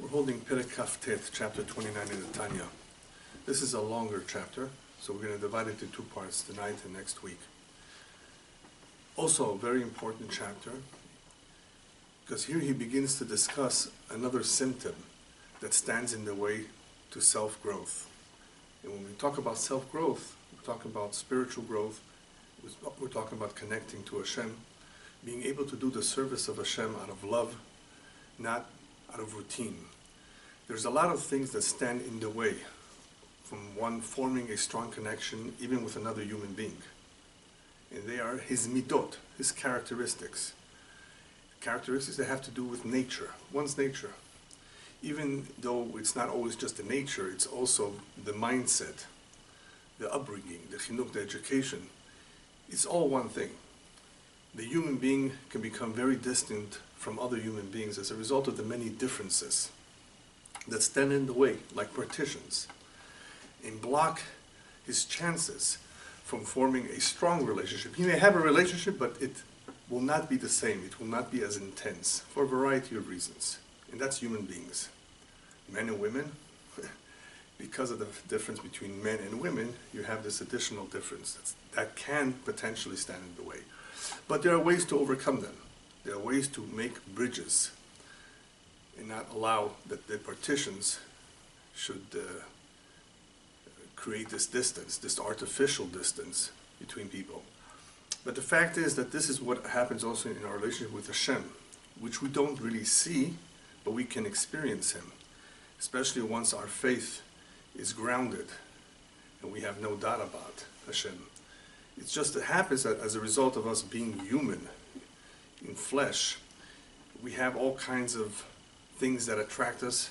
We're holding Perek Kaftet, chapter 29 in the Tanya. This is a longer chapter, so we're going to divide it into two parts, tonight and next week. Also a very important chapter, because here he begins to discuss another symptom that stands in the way to self-growth. And when we talk about self-growth, we talk about spiritual growth, we're talking about connecting to Hashem, being able to do the service of Hashem out of love, not out of routine. There's a lot of things that stand in the way from one forming a strong connection even with another human being. And they are his midot, his characteristics. Characteristics that have to do with nature, one's nature. Even though it's not always just the nature, it's also the mindset, the upbringing, the chinuch, the education. It's all one thing. The human being can become very distant from other human beings as a result of the many differences that stand in the way, like partitions, and block his chances from forming a strong relationship. He may have a relationship, but it will not be the same. It will not be as intense for a variety of reasons. And that's human beings. Men and women, because of the difference between men and women, you have this additional difference that can potentially stand in the way. But there are ways to overcome them. There are ways to make bridges and not allow that the partitions should create this distance, this artificial distance between people. But the fact is that this is what happens also in our relationship with Hashem, which we don't really see, but we can experience Him, especially once our faith is grounded and we have no doubt about Hashem. It's just it happens that as a result of us being human, in flesh, we have all kinds of things that attract us,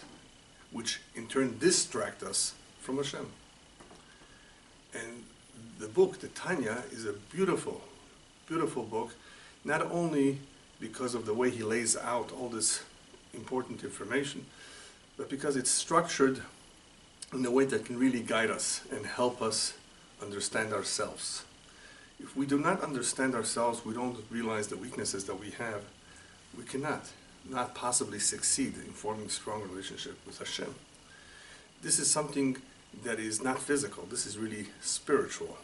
which in turn distract us from Hashem. And the book, the Tanya, is a beautiful, beautiful book, not only because of the way he lays out all this important information, but because it's structured in a way that can really guide us and help us understand ourselves. If we do not understand ourselves, we don't realize the weaknesses that we have, we cannot not possibly succeed in forming a strong relationship with Hashem. This is something that is not physical, this is really spiritual,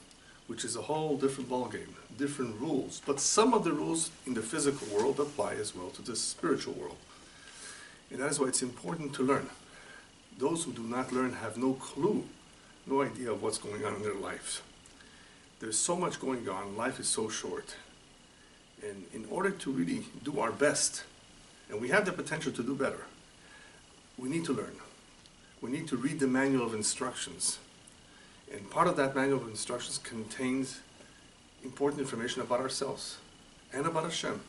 which is a whole different ballgame, different rules. But some of the rules in the physical world apply as well to the spiritual world. And that is why it's important to learn. Those who do not learn have no clue, no idea of what's going on in their lives. There's so much going on, life is so short. And in order to really do our best, and we have the potential to do better, we need to learn. We need to read the manual of instructions. And part of that manual of instructions contains important information about ourselves and about Hashem,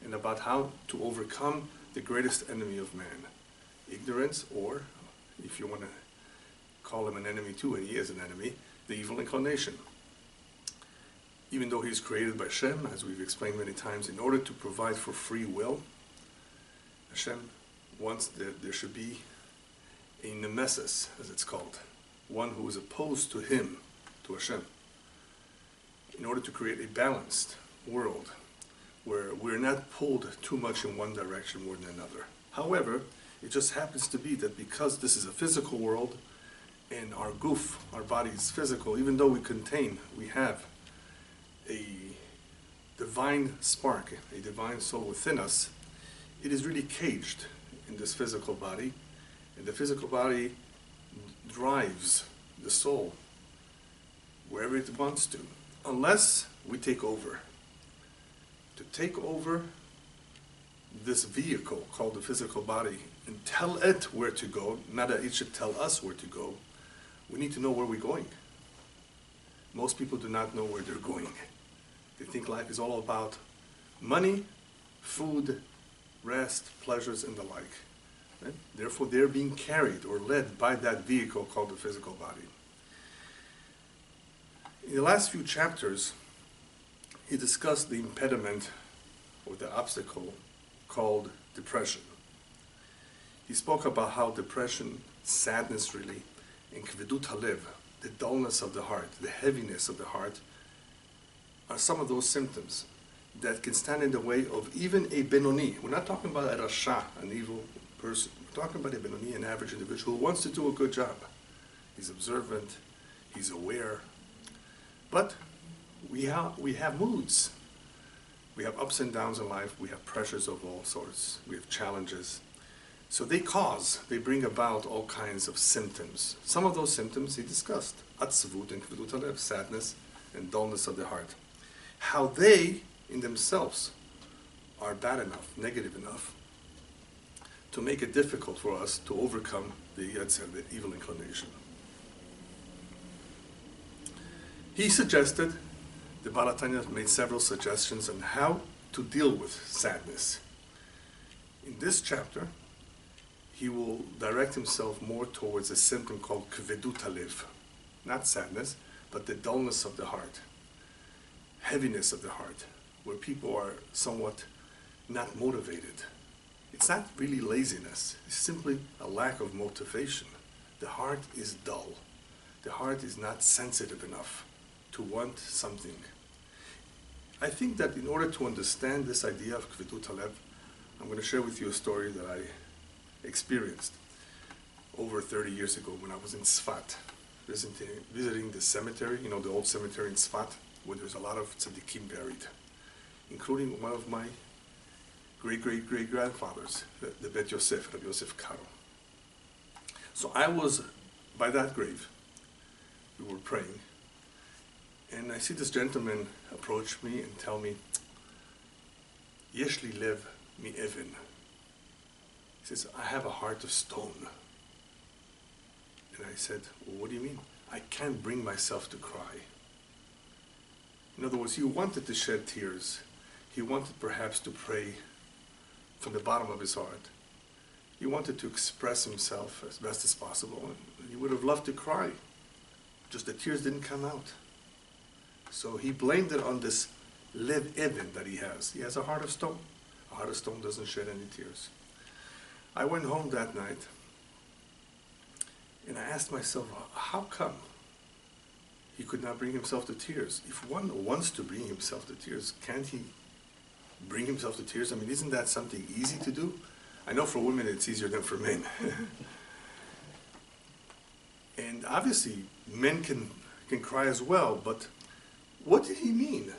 and about how to overcome the greatest enemy of man, ignorance, or, if you want to call him an enemy too, and he is an enemy, the evil inclination. Even though he's created by Hashem, as we've explained many times, in order to provide for free will, Hashem wants that there should be a nemesis, as it's called, one who is opposed to him, to Hashem, in order to create a balanced world where we're not pulled too much in one direction more than another. However, it just happens to be that because this is a physical world and our goof, our body is physical, even though we have a divine spark, a divine soul within us, it is really caged in this physical body, and the physical body drives the soul wherever it wants to, unless we take over. To take over this vehicle called the physical body and tell it where to go, not that it should tell us where to go, we need to know where we're going. Most people do not know where they're going. They think life is all about money, food, rest, pleasures, and the like. Right? Therefore, they're being carried or led by that vehicle called the physical body. In the last few chapters, he discussed the impediment or the obstacle called depression. He spoke about how depression, sadness really, and kvedut halev, the dullness of the heart, the heaviness of the heart, are some of those symptoms that can stand in the way of even a benoni. We're not talking about a rasha, an evil person, We're talking about a Benoni, an average individual who wants to do a good job. He's observant, he's aware, but we have moods. We have ups and downs in life, we have pressures of all sorts, we have challenges. So they bring about all kinds of symptoms. Some of those symptoms he discussed, atzvut and kvedut halev, sadness and dullness of the heart. How they, in themselves, are bad enough, negative enough, to make it difficult for us to overcome the yetzer, the evil inclination. He suggested, the Baal Tanya made several suggestions on how to deal with sadness. In this chapter, he will direct himself more towards a symptom called kvedut halev, not sadness, but the dullness of the heart, heaviness of the heart, where people are somewhat not motivated. It's not really laziness, it's simply a lack of motivation. The heart is dull. The heart is not sensitive enough to want something. I think that in order to understand this idea of kvedut halev, I'm going to share with you a story that I experienced over 30 years ago when I was in Sfat, visiting the cemetery, you know, the old cemetery in Sfat, where there's a lot of tzaddikim buried, including one of my great-great-great-grandfathers, the Bet Yosef, Rabbi Yosef Karo. So I was by that grave. We were praying, and I see this gentleman approach me and tell me, Yesh li lev mi even. He says, I have a heart of stone. And I said, well, what do you mean? I can't bring myself to cry. In other words, he wanted to shed tears. He wanted perhaps to pray from the bottom of his heart. He wanted to express himself as best as possible. He would have loved to cry, just the tears didn't come out. So he blamed it on this lev even that he has. He has a heart of stone. A heart of stone doesn't shed any tears. I went home that night and I asked myself, how come he could not bring himself to tears? If one wants to bring himself to tears, can't he bring himself to tears? I mean, isn't that something easy to do? I know for women it's easier than for men. And obviously men can cry as well, but what did he mean?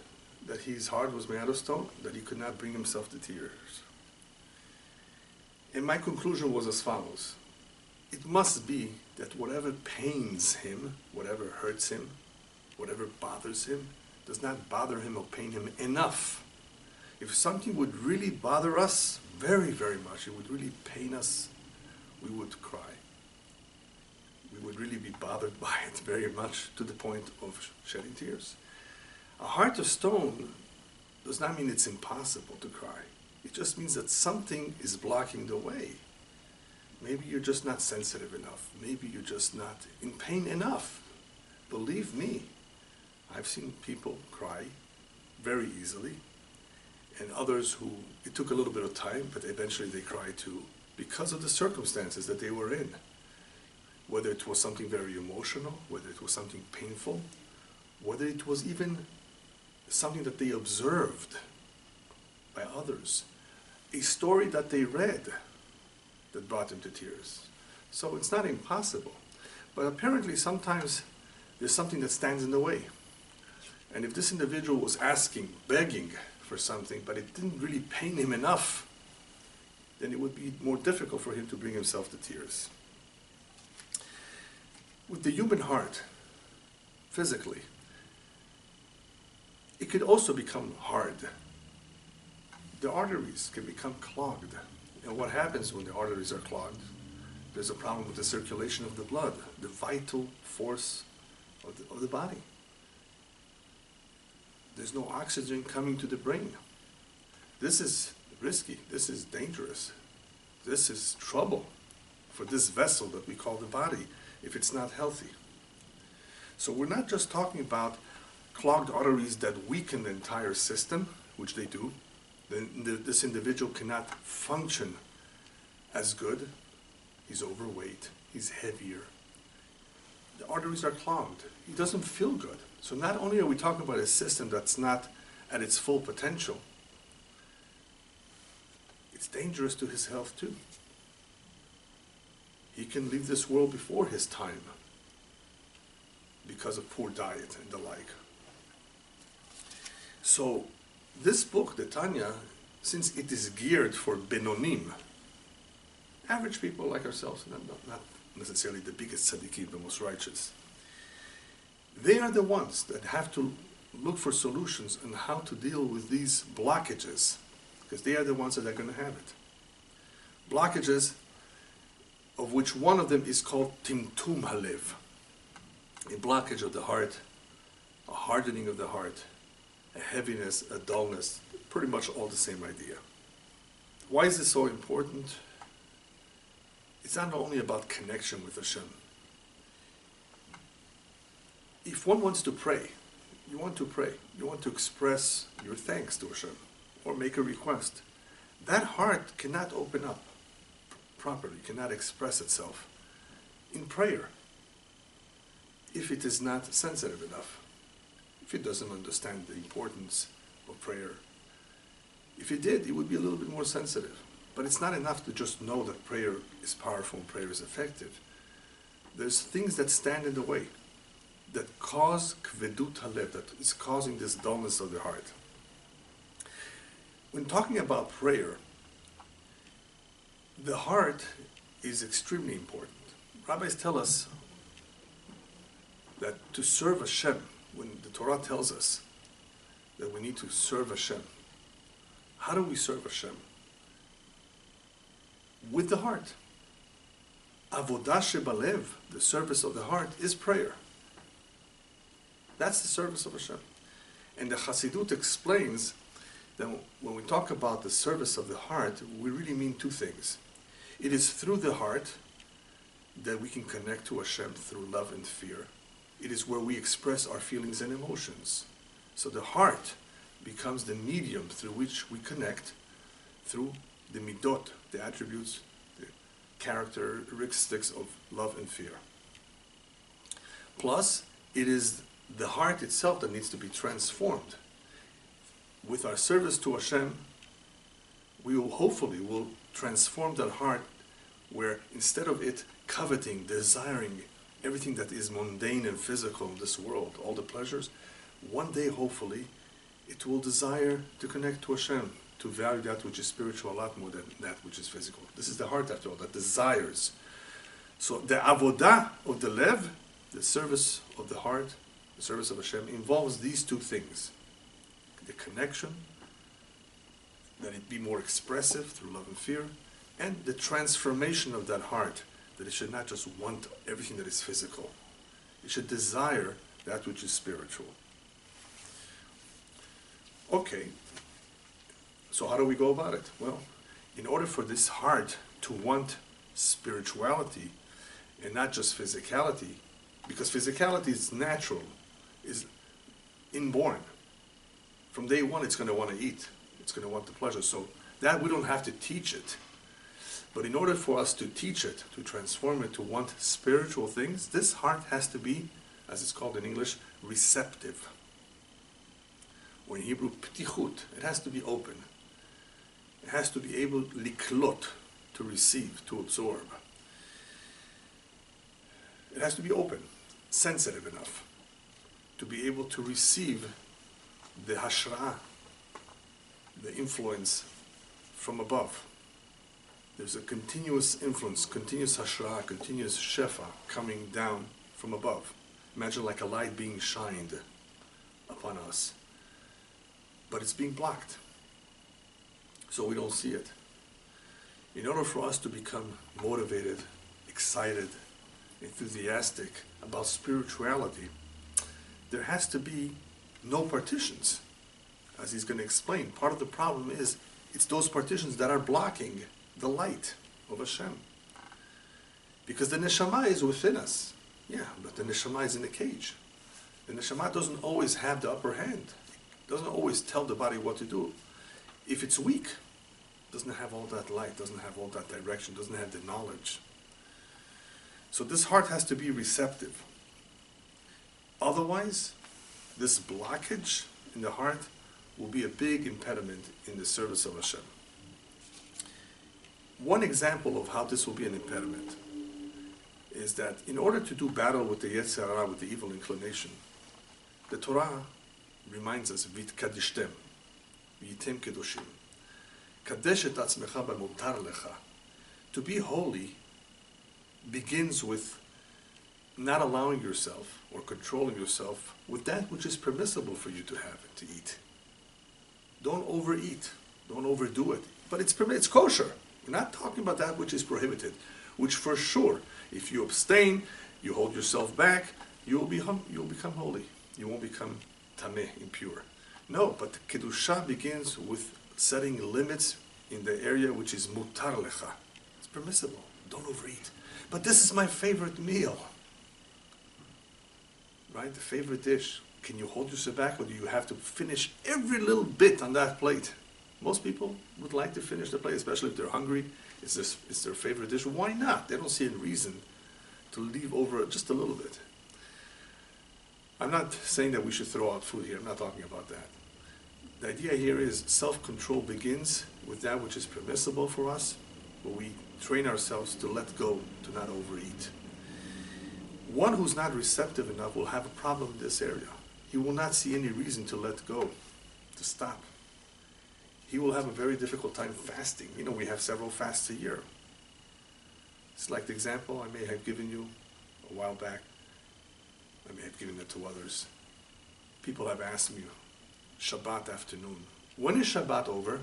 That his heart was made out of stone? That he could not bring himself to tears? And my conclusion was as follows. It must be that whatever pains him, whatever hurts him, whatever bothers him, does not bother him or pain him enough. If something would really bother us very, very much, it would really pain us, we would cry. We would really be bothered by it very much to the point of shedding tears. A heart of stone does not mean it's impossible to cry. It just means that something is blocking the way. Maybe you're just not sensitive enough. Maybe you're just not in pain enough. Believe me, I've seen people cry very easily, and others who, it took a little bit of time, but eventually they cried too, because of the circumstances that they were in. Whether it was something very emotional, whether it was something painful, whether it was even something that they observed by others, a story that they read that brought them to tears. So it's not impossible. But apparently sometimes there's something that stands in the way. And if this individual was asking, begging for something, but it didn't really pain him enough, then it would be more difficult for him to bring himself to tears. With the human heart, physically, it could also become hard. The arteries can become clogged. And what happens when the arteries are clogged? There's a problem with the circulation of the blood, the vital force of the body. There's no oxygen coming to the brain. This is risky. This is dangerous. This is trouble for this vessel that we call the body if it's not healthy. So we're not just talking about clogged arteries that weaken the entire system, which they do. Then this individual cannot function as good. He's overweight, he's heavier. The arteries are clogged. He doesn't feel good. So not only are we talking about a system that's not at its full potential, it's dangerous to his health too. he can leave this world before his time because of poor diet and the like. So this book, the Tanya, since it is geared for Benonim, average people like ourselves, not necessarily the biggest tzaddikim, the most righteous, they are the ones that have to look for solutions on how to deal with these blockages, because they are the ones that are going to have it. Blockages, of which one of them is called Timtum Halev, a blockage of the heart, a hardening of the heart, a heaviness, a dullness, pretty much all the same idea. Why is this so important? It's not only about connection with Hashem. If one wants to pray, you want to express your thanks to Hashem, or make a request, that heart cannot open up properly, cannot express itself in prayer if it is not sensitive enough, if it doesn't understand the importance of prayer. If it did, it would be a little bit more sensitive. But it's not enough to just know that prayer is powerful and prayer is effective. There's things that stand in the way, that cause kvedut halev, that is causing this dullness of the heart. When talking about prayer, the heart is extremely important. Rabbis tell us that to serve Hashem, when the Torah tells us that we need to serve Hashem, how do we serve Hashem? With the heart. Avodah shebalev, the service of the heart, is prayer. That's the service of Hashem. And the Chassidut explains that when we talk about the service of the heart, we really mean two things. It is through the heart that we can connect to Hashem through love and fear. It is where we express our feelings and emotions. So the heart becomes the medium through which we connect through the midot, the attributes, the characteristics of love and fear. Plus, it is the heart itself that needs to be transformed. With our service to Hashem, we will hopefully transform that heart where instead of it coveting, desiring everything that is mundane and physical in this world, all the pleasures, one day hopefully it will desire to connect to Hashem, to value that which is spiritual a lot more than that which is physical. This is the heart after all, that desires. So the avodah of the lev, the service of the heart, the service of Hashem, involves these two things. The connection, that it be more expressive through love and fear, and the transformation of that heart, that it should not just want everything that is physical. It should desire that which is spiritual. Okay, so how do we go about it? Well, in order for this heart to want spirituality and not just physicality, because physicality is natural, is inborn. From day one, it's going to want to eat. It's going to want the pleasure. So that we don't have to teach it. But in order for us to teach it, to transform it, to want spiritual things, this heart has to be, as it's called in English, receptive. Or in Hebrew, ptichut. It has to be open. It has to be able, liklot, to receive, to absorb. It has to be open, sensitive enough, to be able to receive the hashra, the influence from above. There's a continuous influence, continuous hashra, continuous shefa coming down from above. Imagine like a light being shined upon us. But it's being blocked, so we don't see it. In order for us to become motivated, excited, enthusiastic about spirituality, there has to be no partitions. As he's going to explain, part of the problem is it's those partitions that are blocking the light of Hashem. Because the neshama is within us. Yeah, but the neshama is in the cage. The neshama doesn't always have the upper hand. It doesn't always tell the body what to do. If it's weak, doesn't have all that light, doesn't have all that direction, doesn't have the knowledge. So this heart has to be receptive. Otherwise, this blockage in the heart will be a big impediment in the service of Hashem. One example of how this will be an impediment. is that in order to do battle with the Yetzer Hara, with the evil inclination, the Torah reminds us, V'tkadishtem, v'yitem kedoshim, kadesh et atzmecha b'mutar lecha. To be holy begins with not allowing yourself or controlling yourself with that which is permissible for you to have and to eat. Don't overeat. Don't overdo it. But it's kosher. We're not talking about that which is prohibited, which for sure, if you abstain, you hold yourself back, you'll become holy. You won't become tameh, impure. No, but kedusha begins with setting limits in the area which is mutar lecha. It's permissible. Don't overeat. But this is my favorite meal. Right? The favorite dish. Can you hold yourself back, or do you have to finish every little bit on that plate? Most people would like to finish the plate, especially if they're hungry. It's their favorite dish. Why not? They don't see a reason to leave over just a little bit. I'm not saying that we should throw out food here. I'm not talking about that. The idea here is self-control begins with that which is permissible for us, but we train ourselves to let go, to not overeat. One who's not receptive enough will have a problem in this area. He will not see any reason to let go, to stop. He will have a very difficult time fasting. You know, we have several fasts a year. It's like the example I may have given you a while back. I may have given it to others. People have asked me, Shabbat afternoon, when is Shabbat over?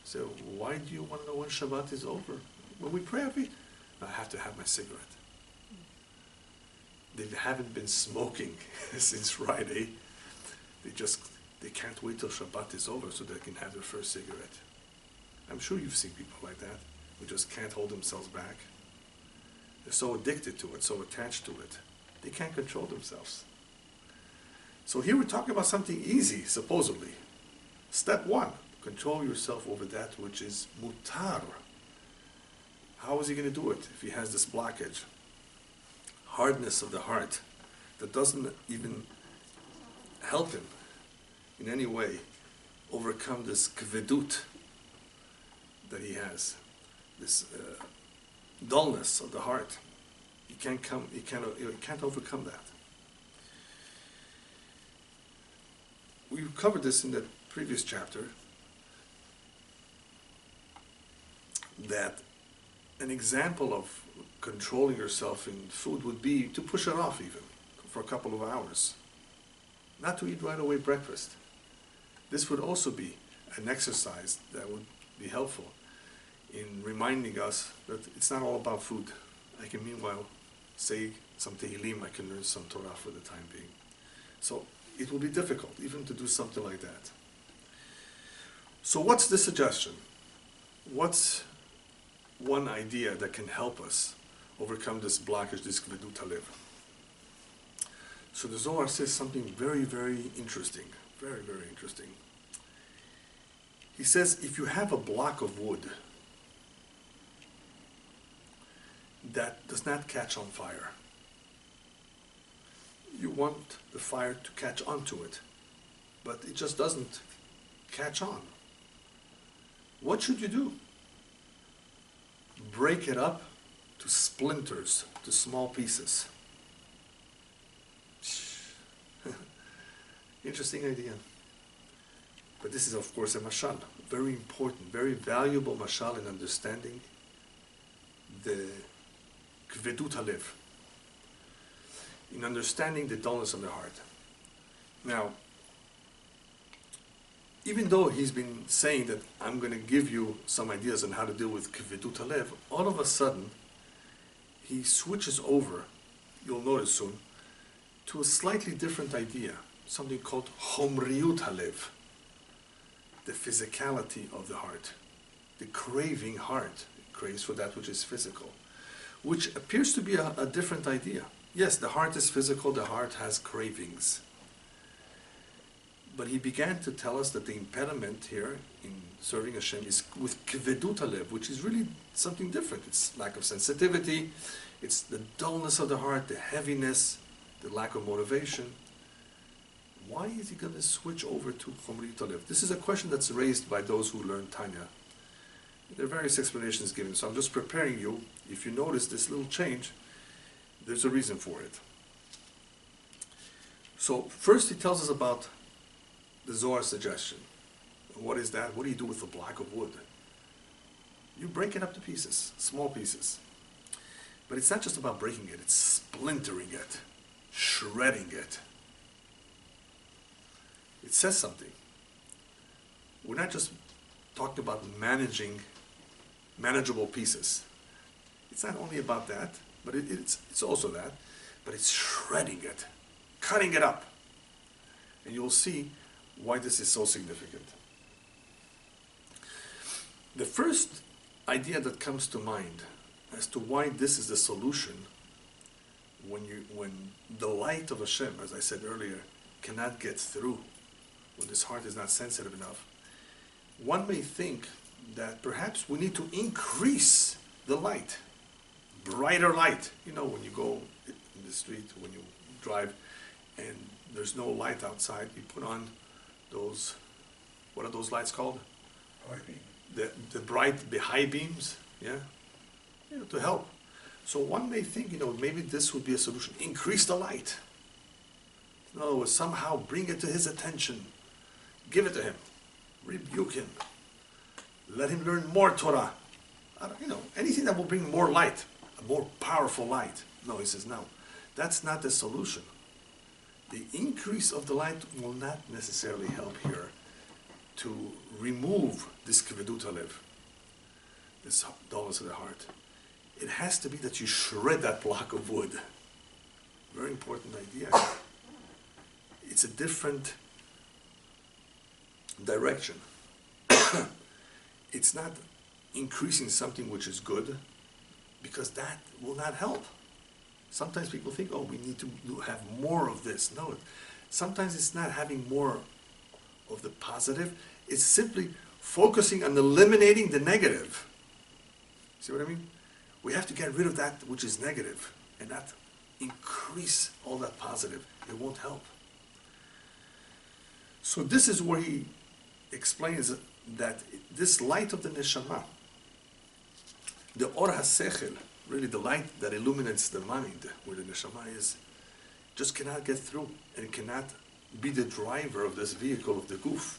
So why do you want to know when Shabbat is over? When we pray, I have to have my cigarette. They haven't been smoking since Friday. They can't wait till Shabbat is over so they can have their first cigarette. I'm sure you've seen people like that who just can't hold themselves back. They're so addicted to it, so attached to it. They can't control themselves. So here we're talking about something easy, supposedly. Step one, control yourself over that which is mutar. How is he going to do it if he has this blockage? Hardness of the heart that doesn't even help him in any way overcome this kvedut that he has, this dullness of the heart. He can't overcome that. We covered this in the previous chapter, that an example of controlling yourself in food would be to push it off even for a couple of hours. Not to eat right away breakfast. This would also be an exercise that would be helpful in reminding us that it's not all about food. I can meanwhile say some Tehillim, I can learn some Torah for the time being. So it will be difficult even to do something like that. So what's the suggestion? What's one idea that can help us overcome this blockage, this kvedut halev? So the Zohar says something very, very interesting. Very, very interesting. He says, if you have a block of wood that does not catch on fire, you want the fire to catch onto it, but it just doesn't catch on. What should you do? Break it up to splinters, to small pieces. Interesting idea. But this is, of course, a mashal. Very important, very valuable mashal in understanding the kvedut halev, in understanding the dullness of the heart. Now, even though he's been saying that I'm going to give you some ideas on how to deal with kvedut halev, all of a sudden, he switches over, you'll notice soon, to a slightly different idea, something called chomriut halev, the physicality of the heart, the craving heart. It craves for that which is physical, which appears to be a different idea. Yes, the heart is physical, the heart has cravings. But he began to tell us that the impediment here in serving Hashem is with kvedut halev, which is really something different. It's lack of sensitivity, it's the dullness of the heart, the heaviness, the lack of motivation. Why is he going to switch over to chomriut halev? This is a question that's raised by those who learn Tanya. There are various explanations given, so I'm just preparing you. If you notice this little change, There's a reason for it. So first he tells us about the Zohar suggestion. What is that? What do you do with a block of wood? You break it up to pieces, small pieces. But it's not just about breaking it, it's splintering it, shredding it. It says something. We're not just talking about managing manageable pieces. It's not only about that, but it's also that, but it's shredding it, cutting it up. And you'll see why this is so significant. The first idea that comes to mind as to why this is the solution when the light of Hashem, as I said earlier, cannot get through, when this heart is not sensitive enough, one may think that perhaps we need to increase the light, brighter light. You know, when you go in the street, when you drive and there's no light outside, you put on those, what are those lights called? High beam. The bright, the high beams, yeah, to help. So one may think, maybe this would be a solution. Increase the light. In other words, somehow bring it to his attention. Give it to him. Rebuke him. Let him learn more Torah. Anything that will bring more light, a more powerful light. No, he says, no, that's not the solution. The increase of the light will not necessarily help here to remove this kvedut halev, this dullness of the heart. It has to be that you shred that block of wood. Very important idea. It's a different direction. It's not increasing something which is good, because that will not help. Sometimes people think, oh, we need to have more of this. No, sometimes it's not having more of the positive. It's simply focusing on eliminating the negative. See what I mean? We have to get rid of that which is negative and not increase all that positive. It won't help. So this is where he explains that this light of the neshama, the or hasechel, really the light that illuminates the mind, where the neshama is, just cannot get through and cannot be the driver of this vehicle of the guf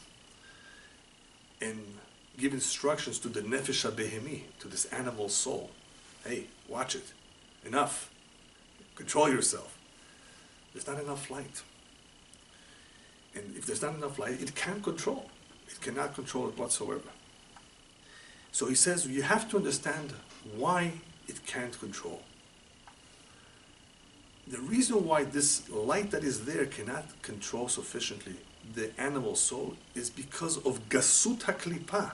and give instructions to the nefesh habehemi, to this animal soul. Hey, watch it. Enough. Control yourself. There's not enough light. And if there's not enough light, it can't control. It cannot control it whatsoever. So he says you have to understand why it can't control. The reason why this light that is there cannot control sufficiently the animal soul is because of gasut haklipa.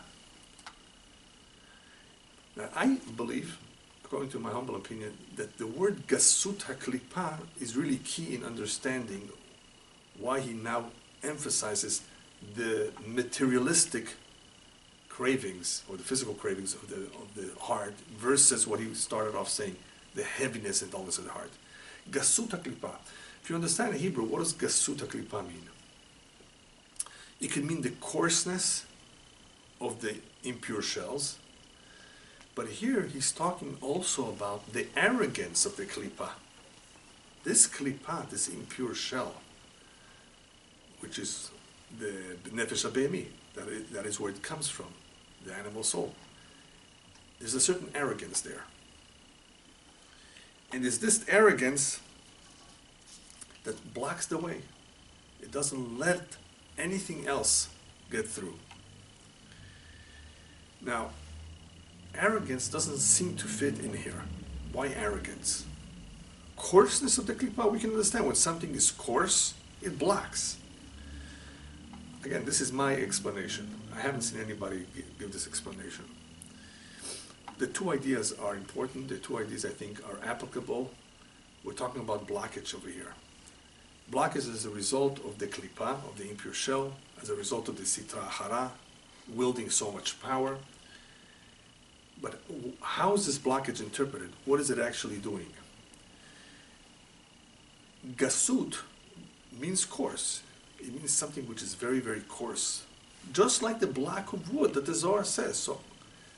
Now I believe, according to my humble opinion, that the word gasut haklipa is really key in understanding why he now emphasizes the materialistic cravings or the physical cravings of the heart versus what he started off saying, the heaviness and dullness of the heart. Gasut haklipa. If you understand in Hebrew, what does gasut haklipa mean? It can mean the coarseness of the impure shells, but here he's talking also about the arrogance of the klipa. This klipa, this impure shell, which is the nefesh habehemi, that is where it comes from, the animal soul. There's a certain arrogance there. And it's this arrogance that blocks the way. It doesn't let anything else get through. Now, arrogance doesn't seem to fit in here. Why arrogance? Coarseness of the klipa, we can understand when something is coarse, it blocks. Again, this is my explanation. I haven't seen anybody give this explanation. The two ideas are important. The two ideas, I think, are applicable. We're talking about blockage over here. Blockage is a result of the klipa, of the impure shell, as a result of the sitra hara, wielding so much power. But how is this blockage interpreted? What is it actually doing? Gasut means coarse. It means something which is very, very coarse. Just like the block of wood that the Zohar says. So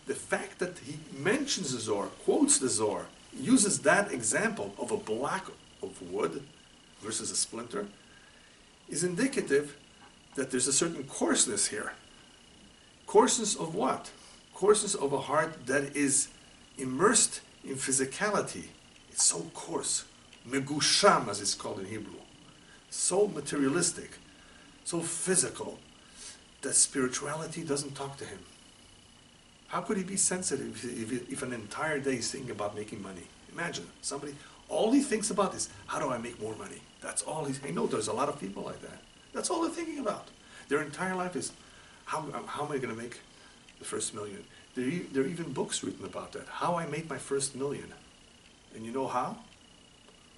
the fact that he mentions the Zohar, quotes the Zohar, uses that example of a block of wood versus a splinter is indicative that there's a certain coarseness here. Coarseness of what? Coarseness of a heart that is immersed in physicality. It's so coarse. Megusham, as it's called in Hebrew. So materialistic, so physical, that spirituality doesn't talk to him. How could he be sensitive if an entire day is thinking about making money? Imagine somebody, all he thinks about is, how do I make more money? That's all he's, I know there's a lot of people like that. That's all they're thinking about. Their entire life is, how am I going to make the first million? There are even books written about that. How I made my first million. And you know how?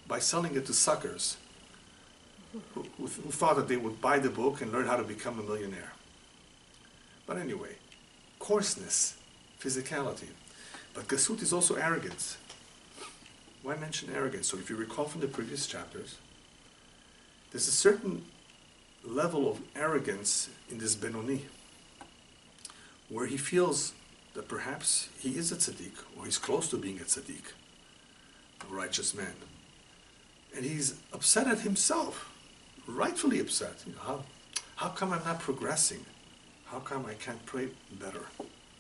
By selling it to suckers who thought that they would buy the book and learn how to become a millionaire. But anyway, coarseness, physicality. But gasut is also arrogance. Why mention arrogance? So if you recall from the previous chapters, there's a certain level of arrogance in this Benoni, where he feels that perhaps he is a tzaddik, or he's close to being a tzaddik, a righteous man. And he's upset at himself, rightfully upset. You know, how come I'm not progressing? How come I can't pray better?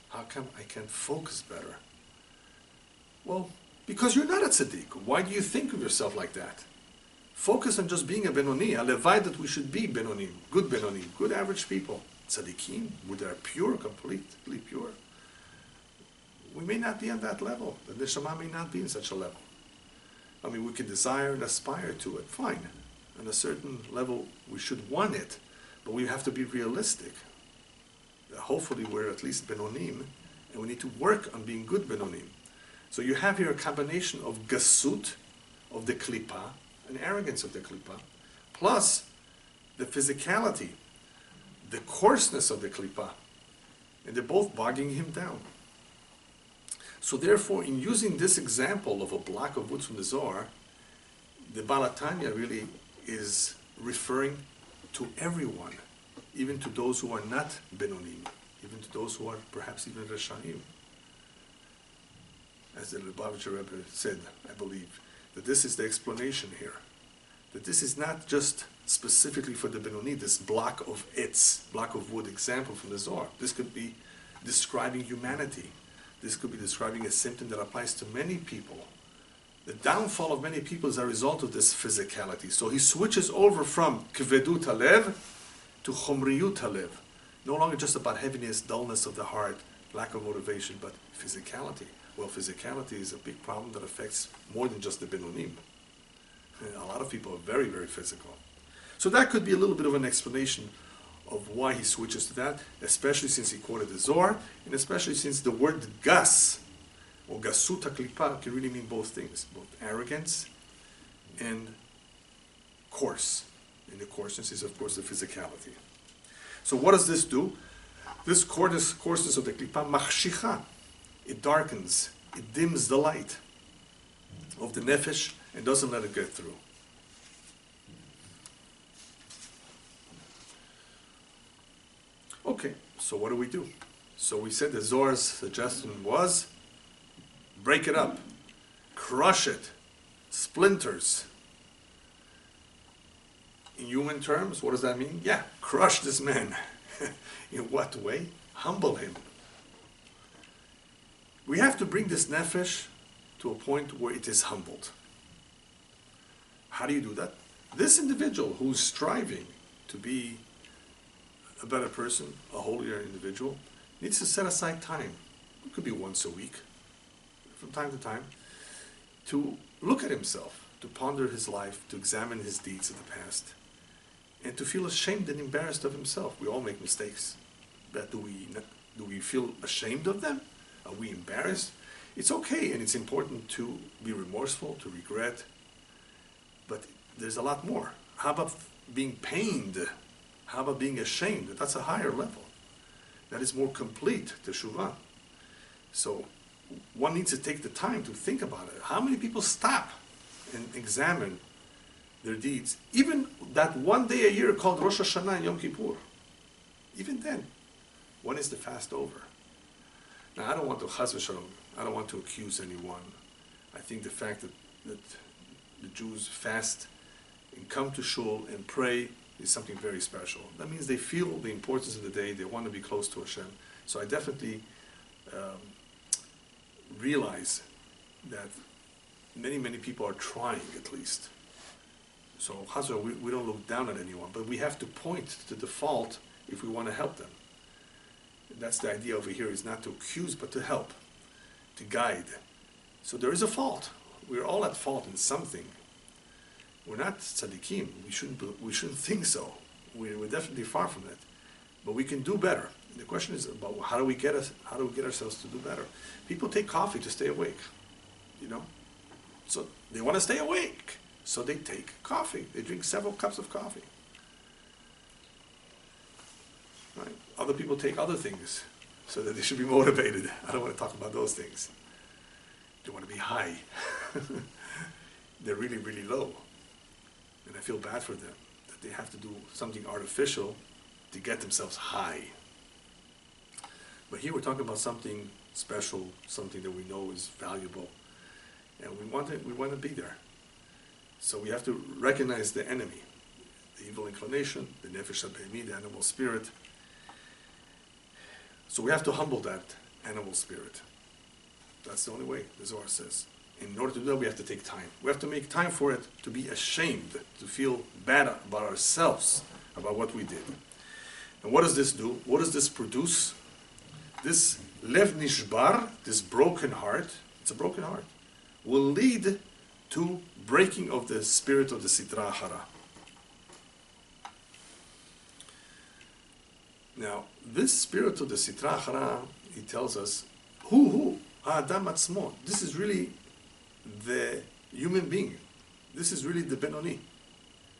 How come I can't focus better? Well, because you're not a tzaddik. Why do you think of yourself like that? Focus on just being a Benoni, a Levi that we should be Benoni, good average people. Tzaddikim, where they're pure, completely pure. We may not be on that level. The neshama may not be in such a level. I mean, we can desire and aspire to it, fine. On a certain level, we should want it, but we have to be realistic. Hopefully, we're at least Benonim, and we need to work on being good Benonim. So you have here a combination of gasut, of the klipa, and arrogance of the klipa, plus the physicality, the coarseness of the klipa, and they're both bogging him down. So therefore, in using this example of a block of wood from the Zohar, the Tanya really is referring to everyone, even to those who are not Benonim, even to those who are perhaps even Reshaim. As the Lubavitcher Rebbe said, I believe, that this is the explanation here. That this is not just specifically for the Benoni, this block of wood example from the Zohar. This could be describing humanity. This could be describing a symptom that applies to many people. The downfall of many people is a result of this physicality. So he switches over from kvedut halev to chomriyut halev. No longer just about heaviness, dullness of the heart, lack of motivation, but physicality. Well, physicality is a big problem that affects more than just the Benonim. A lot of people are very, very physical. So that could be a little bit of an explanation of why he switches to that, especially since he quoted the Zohar, and especially since the word gas, or gasut klipa, can really mean both things, both arrogance and coarse. And the coarseness is, of course, the physicality. So what does this do? This coarseness of the klipa, machshicha, it darkens, it dims the light of the nefesh and doesn't let it get through. Okay, so what do? So we said the Zohar's suggestion was, break it up, crush it, splinters. In human terms, what does that mean? Yeah, crush this man. In what way? Humble him. We have to bring this nefesh to a point where it is humbled. How do you do that? This individual who's striving to be a better person, a holier individual, needs to set aside time. It could be once a week, from time to time, to look at himself, to ponder his life, to examine his deeds of the past, and to feel ashamed and embarrassed of himself. We all make mistakes. But do we feel ashamed of them? Are we embarrassed? It's okay, and it's important to be remorseful, to regret, but there's a lot more. How about being pained? How about being ashamed? That's a higher level. That is more complete, teshuvah. So one needs to take the time to think about it. How many people stop and examine their deeds? Even that one day a year called Rosh Hashanah and Yom Kippur. Even then, when is the fast over? Now, I don't want to accuse anyone I think the fact that the Jews fast and come to shul and pray is something very special. That means they feel the importance of the day, they want to be close to Hashem. So I definitely realize that many people are trying at least. So we don't look down at anyone, but we have to point to the fault if we want to help them. That's the idea over here, is not to accuse, but to help, to guide. So there is a fault. We're all at fault in something. We're not tzaddikim. We shouldn't think so. We're definitely far from that. But we can do better. And the question is about how do we get ourselves to do better? People take coffee to stay awake, you know. So they want to stay awake. So they take coffee. They drink several cups of coffee. Right? Other people take other things so that they should be motivated. I don't want to talk about those things. They want to be high. They're really, really low. And I feel bad for them, that they have to do something artificial to get themselves high. But here we're talking about something special, something that we know is valuable, and we want to be there. So we have to recognize the enemy, the evil inclination, the nefesh habehemi, the animal spirit. So we have to humble that animal spirit. That's the only way, the Zohar says. In order to do that, we have to take time. We have to make time for it, to be ashamed, to feel bad about ourselves, about what we did. And what does this do? What does this produce? This lev nishbar, this broken heart, it's a broken heart, will lead to breaking of the spirit of the sitra achara. Now, this spirit of the sitra achara, he tells us, who? Adam atzmo. This is really the human being. This is really the Benoni.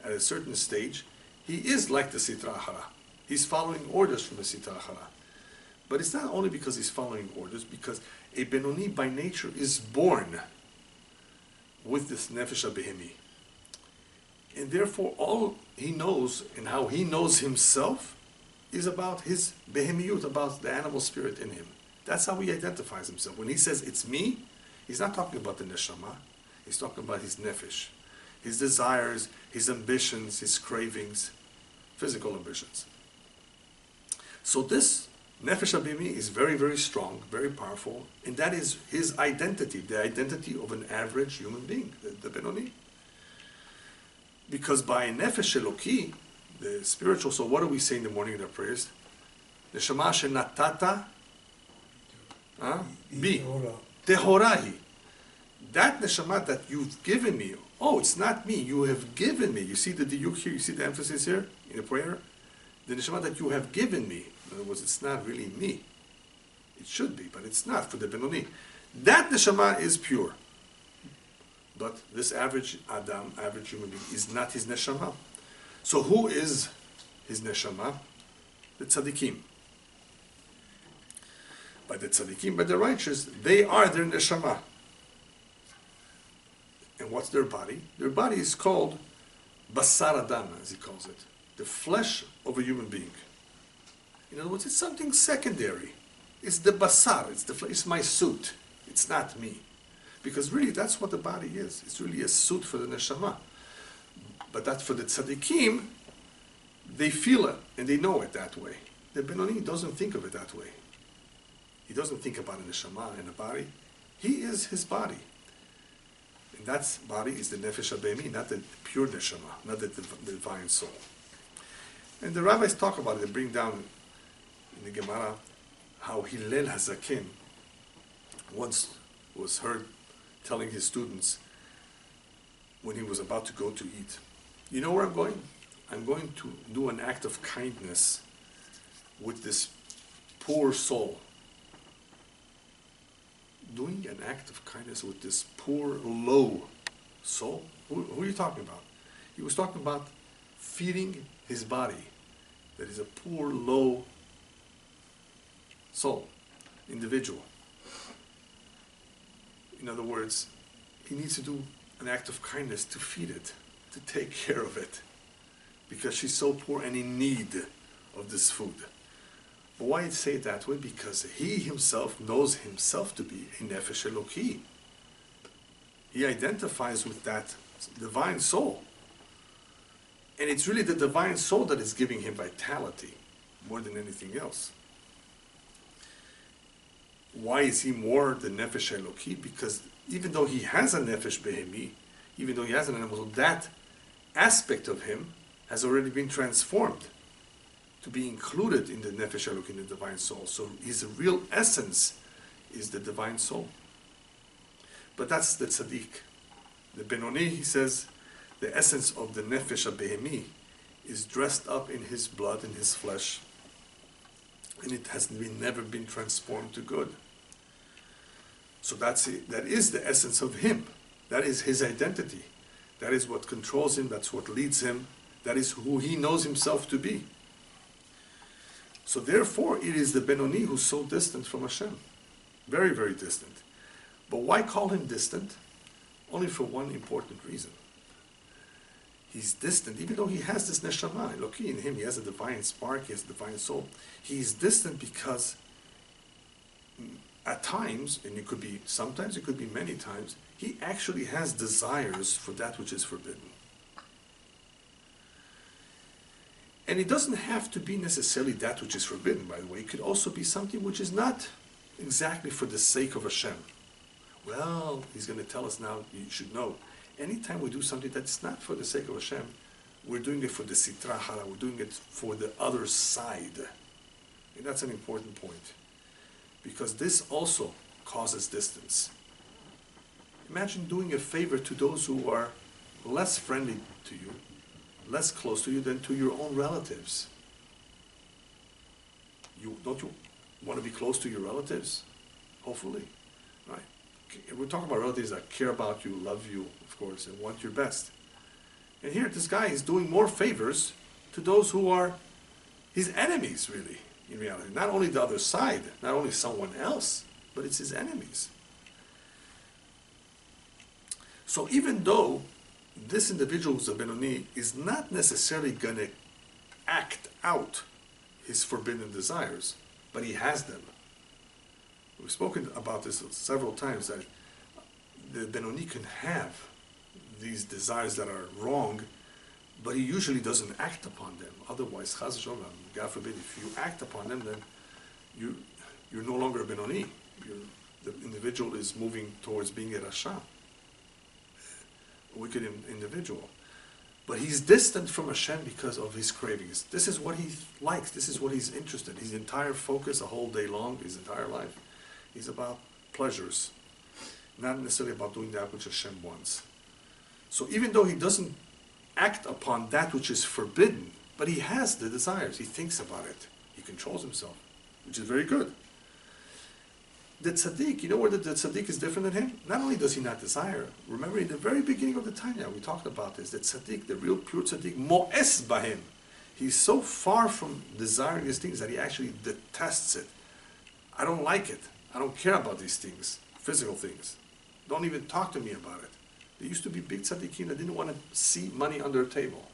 At a certain stage, he is like the sitra achara. He's following orders from the sitra achara. But it's not only because he's following orders, because a Benoni by nature is born with this nefesh habehemi. And therefore all he knows and how he knows himself is about his behemiyut, about the animal spirit in him. That's how he identifies himself. When he says, it's me, he's not talking about the neshama. He's talking about his nefesh, his desires, his ambitions, his cravings, physical ambitions. So this nefesh habehemi is very, very strong, very powerful, and that is his identity, the identity of an average human being, the Benoni. Because by nefesh eloki, the spiritual soul, what do we say in the morning in our prayers? Neshama shenatata bi tehorahi. That neshama that you've given me, oh, it's not me, you have given me. You see the diuk here, you see the emphasis here in the prayer? The neshama that you have given me. In other words, it's not really me. It should be, but it's not for the Benoni. That neshama is pure. But this average Adam, average human being, is not his neshama. So who is his neshama? The tzaddikim. By the tzaddikim, by the righteous, they are their neshama. And what's their body? Their body is called basar adam, as he calls it. The flesh of a human being. In other words, it's something secondary. It's the basar, it's the flesh, it's my suit. It's not me. Because really, that's what the body is. It's really a suit for the neshama. But that for the tzaddikim, they feel it and they know it that way. The Benoni doesn't think of it that way. He doesn't think about a neshama and a body. He is his body. And that body is the nefesh habehemi, not the pure neshama, not the divine soul. And the rabbis talk about it, they bring down in the Gemara how Hillel HaZaken once was heard telling his students when he was about to go to eat, you know where I'm going? I'm going to do an act of kindness with this poor soul. Doing an act of kindness with this poor, low soul? Who are you talking about? He was talking about feeding his body, that is a poor, low soul, individual. In other words, he needs to do an act of kindness to feed it, to take care of it, because she's so poor and in need of this food. But why say it that way? Because he himself knows himself to be a nefesh eloki. He identifies with that divine soul. And it's really the divine soul that is giving him vitality more than anything else. Why is he more the Nefesh Eloki? Because even though he has a Nefesh Behemi, even though he has an animal soul, that aspect of him has already been transformed to be included in the Nefesh Eloki, in the divine soul. So his real essence is the divine soul. But that's the tzaddik. The Benoni, he says, the essence of the Nefesh HaBehemi is dressed up in his blood, in his flesh, and it has never been transformed to good. So that is the essence of him. That is his identity. That is what controls him, that's what leads him, that is who he knows himself to be. So therefore, it is the Benoni who's so distant from Hashem. Very, very distant. But why call him distant? Only for one important reason. He's distant, even though he has this neshama, Eloki in him, he has a divine spark, he has a divine soul. He's distant because at times, and it could be sometimes, it could be many times, he actually has desires for that which is forbidden. And it doesn't have to be necessarily that which is forbidden, by the way. It could also be something which is not exactly for the sake of Hashem. Well, he's going to tell us now, you should know, anytime we do something that's not for the sake of Hashem, we're doing it for the sitra hara, we're doing it for the other side. And that's an important point. Because this also causes distance. Imagine doing a favor to those who are less friendly to you, less close to you than to your own relatives. Don't you want to be close to your relatives? Hopefully, right? We're talking about relatives that care about you, love you, of course, and want your best. And here, this guy is doing more favors to those who are his enemies, really, in reality. Not only the other side, not only someone else, but it's his enemies. So even though this individual who's a Benoni is not necessarily going to act out his forbidden desires, but he has them. We've spoken about this several times, that the Benoni can have these desires that are wrong, but he usually doesn't act upon them. Otherwise, Chaz Shalom, God forbid, if you act upon them, then you're no longer a Benoni. The individual is moving towards being a Rasha, a wicked individual. But he's distant from Hashem because of his cravings. This is what he likes. This is what he's interested in. His entire focus, a whole day long, his entire life, is about pleasures, not necessarily about doing that which Hashem wants. So even though he doesn't act upon that which is forbidden, but he has the desires, he thinks about it, he controls himself, which is very good. The tzaddik, you know where the tzaddik is different than him? Not only does he not desire, remember in the very beginning of the Tanya, we talked about this, the tzaddik, the real pure tzaddik, mo'es bahim. He's so far from desiring these things that he actually detests it. I don't like it. I don't care about these things, physical things. Don't even talk to me about it. There used to be big tzaddikim that didn't want to see money under a table.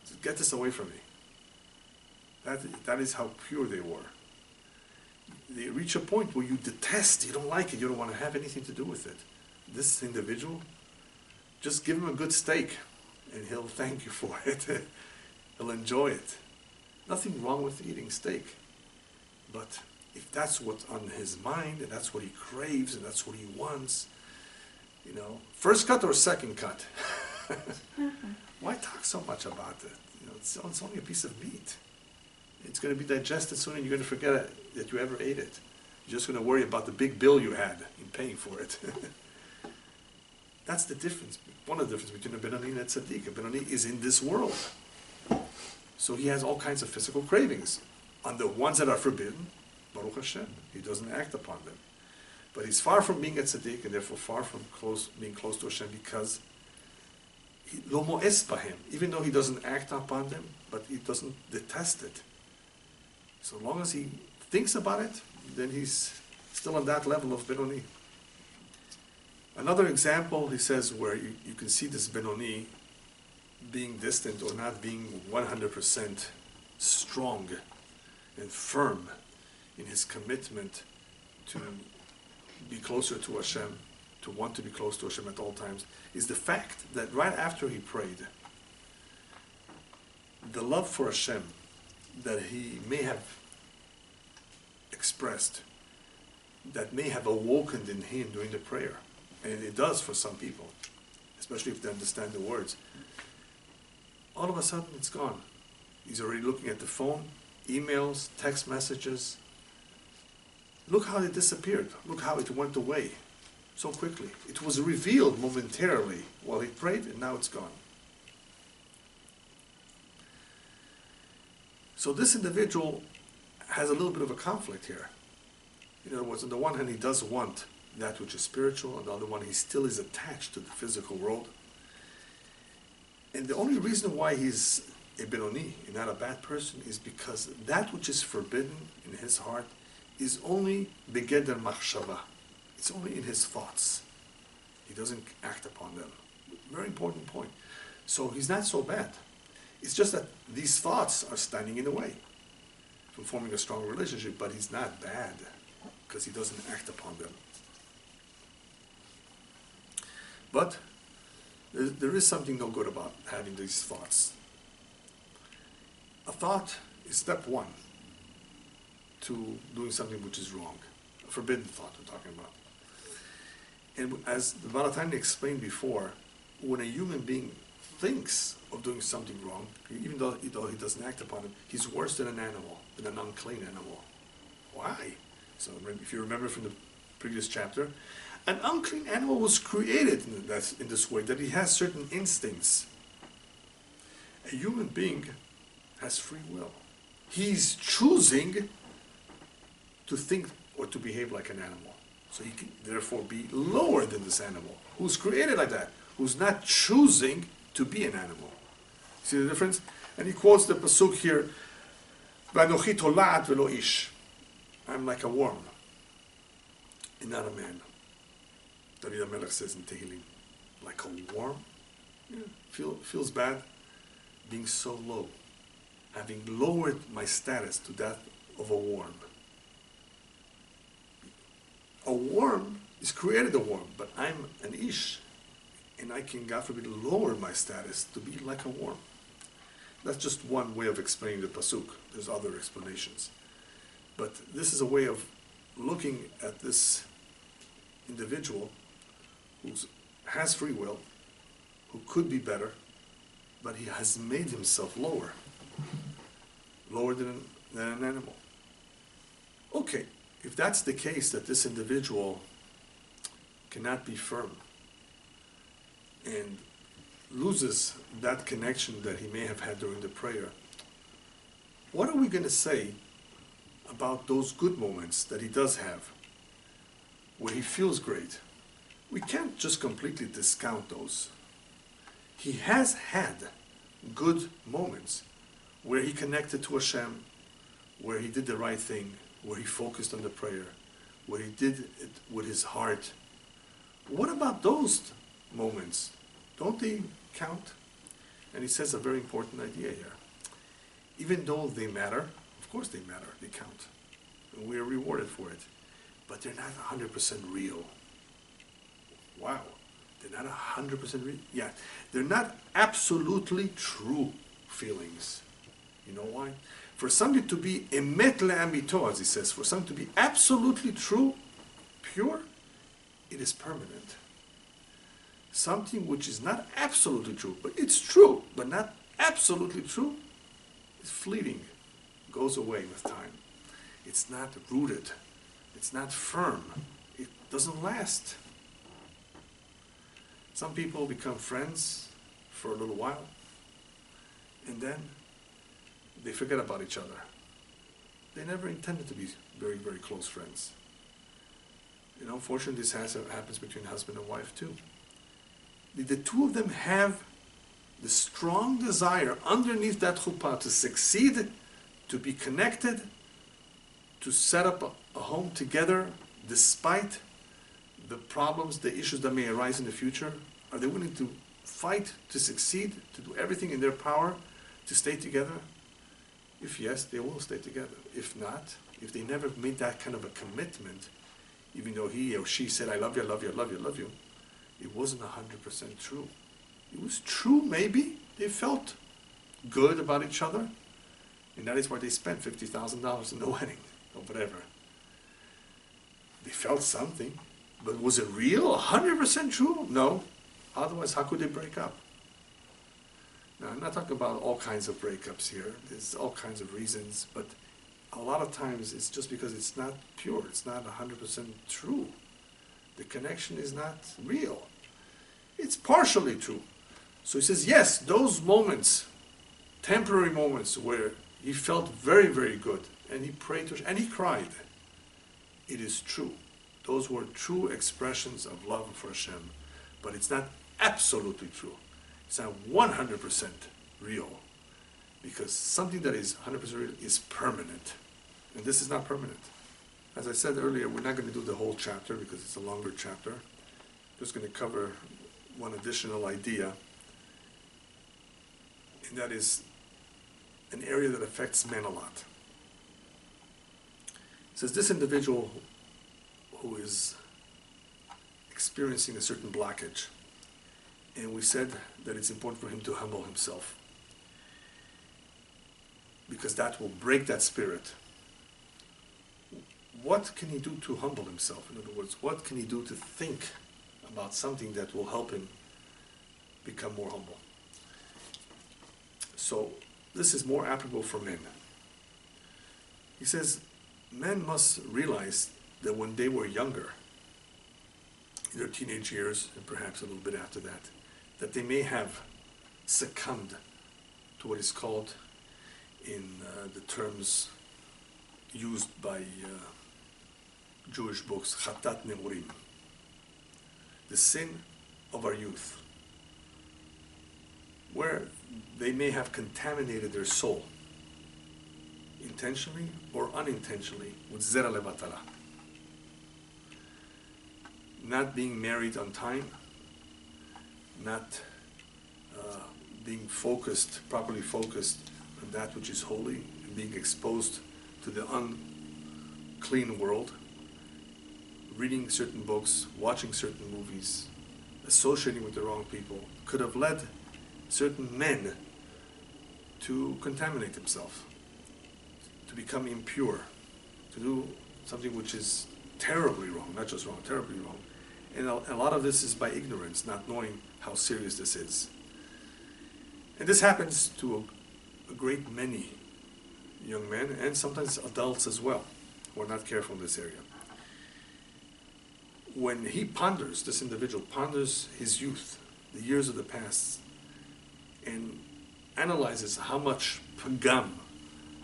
So get this away from me. That is how pure they were. They reach a point where you detest, you don't like it, you don't want to have anything to do with it. This individual, just give him a good steak and he'll thank you for it. He'll enjoy it. Nothing wrong with eating steak. But if that's what's on his mind, and that's what he craves, and that's what he wants, you know, first cut or second cut? Why talk so much about it? You know, it's only a piece of meat. It's going to be digested soon, and you're going to forget that you ever ate it. You're just going to worry about the big bill you had in paying for it. That's the difference. One of the differences between a Benoni and a tzaddik. A Benoni is in this world. So he has all kinds of physical cravings. On the ones that are forbidden, Baruch Hashem, he doesn't act upon them. But he's far from being a tzaddik, and therefore far from being close to Hashem, because lo mo'es bahim, even though he doesn't act upon them, but he doesn't detest it. So long as he thinks about it, then he's still on that level of Benoni. Another example, he says, where you can see this Benoni being distant or not being 100% strong and firm in his commitment to be closer to Hashem, to want to be close to Hashem at all times, is the fact that right after he prayed, the love for Hashem that he may have expressed, that may have awoken in him during the prayer, and it does for some people, especially if they understand the words, all of a sudden it's gone. He's already looking at the phone, emails, text messages. Look how it disappeared. Look how it went away so quickly. It was revealed momentarily while he prayed, and now it's gone. So this individual has a little bit of a conflict here. In other words, on the one hand, he does want that which is spiritual, on the other one, he still is attached to the physical world. And the only reason why he's a Benoni, and not a bad person, is because that which is forbidden in his heart is only begeder machshava. It's only in his thoughts. He doesn't act upon them. Very important point. So he's not so bad. It's just that these thoughts are standing in the way from forming a strong relationship, but he's not bad because he doesn't act upon them. But there is something no good about having these thoughts. A thought is step one to doing something which is wrong. A forbidden thought we're talking about. And as the Baal Tanya explained before, when a human being thinks of doing something wrong, even though he doesn't act upon it, he's worse than an animal, than an unclean animal. Why? So if you remember from the previous chapter, an unclean animal was created in this way, that he has certain instincts. A human being has free will. He's choosing to think or to behave like an animal. So he can therefore be lower than this animal, who's created like that, who's not choosing to be an animal. See the difference? And he quotes the pasuk here, "V'anochi tolat v'lo ish." I'm like a worm, and not a man. David HaMelech says in Tehillim, like a worm? Yeah, feels bad being so low, having lowered my status to that of a worm. A worm is created a worm, but I'm an ish, and I can, God forbid, lower my status to be like a worm. That's just one way of explaining the pasuk. There's other explanations. But this is a way of looking at this individual who has free will, who could be better, but he has made himself lower than an animal. Okay, if that's the case, that this individual cannot be firm and loses that connection that he may have had during the prayer, what are we going to say about those good moments that he does have, where he feels great? We can't just completely discount those. He has had good moments where he connected to Hashem, where he did the right thing, where he focused on the prayer, where he did it with his heart. What about those moments? Don't they count? And he says a very important idea here. Even though they matter, of course they matter, they count. And we are rewarded for it. But they're not 100% real. Wow. They're not 100% real? Yeah. They're not absolutely true feelings. You know why? For something to be emet le'amito, as he says, for something to be absolutely true, pure, it is permanent. Something which is not absolutely true, but it's true, but not absolutely true, is fleeting, goes away with time. It's not rooted. It's not firm. It doesn't last. Some people become friends for a little while, and then they forget about each other. They never intended to be very, very close friends. You know, unfortunately, this happens between husband and wife too. The two of them have the strong desire underneath that chuppah to succeed, to be connected, to set up a home together despite the problems, the issues that may arise in the future. Are they willing to fight to succeed, to do everything in their power to stay together? If yes, they will stay together. If not, if they never made that kind of a commitment, even though he or she said, I love you, I love you, I love you, I love you, it wasn't 100% true. It was true, maybe. They felt good about each other, and that is why they spent $50,000 in the wedding, or whatever. They felt something, but was it real, 100% true? No. Otherwise, how could they break up? Now, I'm not talking about all kinds of breakups here. There's all kinds of reasons, but a lot of times it's just because it's not pure. It's not 100% true. The connection is not real. It's partially true. So he says, yes, those moments, temporary moments where he felt very, very good, and he prayed to, and he cried, it is true. Those were true expressions of love for Hashem, but it's not absolutely true. It's not 100% real, because something that is 100% real is permanent, and this is not permanent. As I said earlier, we're not going to do the whole chapter because it's a longer chapter. Just going to cover one additional idea, and that is an area that affects men a lot. It says this individual who is experiencing a certain blockage, and we said that it's important for him to humble himself, because that will break that spirit. What can he do to humble himself? In other words, what can he do to think about something that will help him become more humble? So this is more applicable for men. He says men must realize that when they were younger, in their teenage years, and perhaps a little bit after that, that they may have succumbed to what is called, in the terms used by Jewish books, Chatat Nemurim, the sin of our youth, where they may have contaminated their soul, intentionally or unintentionally, with zera levatala. Not being married on time, not being focused, properly focused on that which is holy, and being exposed to the unclean world, reading certain books, watching certain movies, associating with the wrong people, could have led certain men to contaminate themselves, to become impure, to do something which is terribly wrong, not just wrong, terribly wrong. And a lot of this is by ignorance, not knowing how serious this is. And this happens to a great many young men, and sometimes adults as well, who are not careful in this area. When he ponders, this individual ponders his youth, the years of the past, and analyzes how much pagam,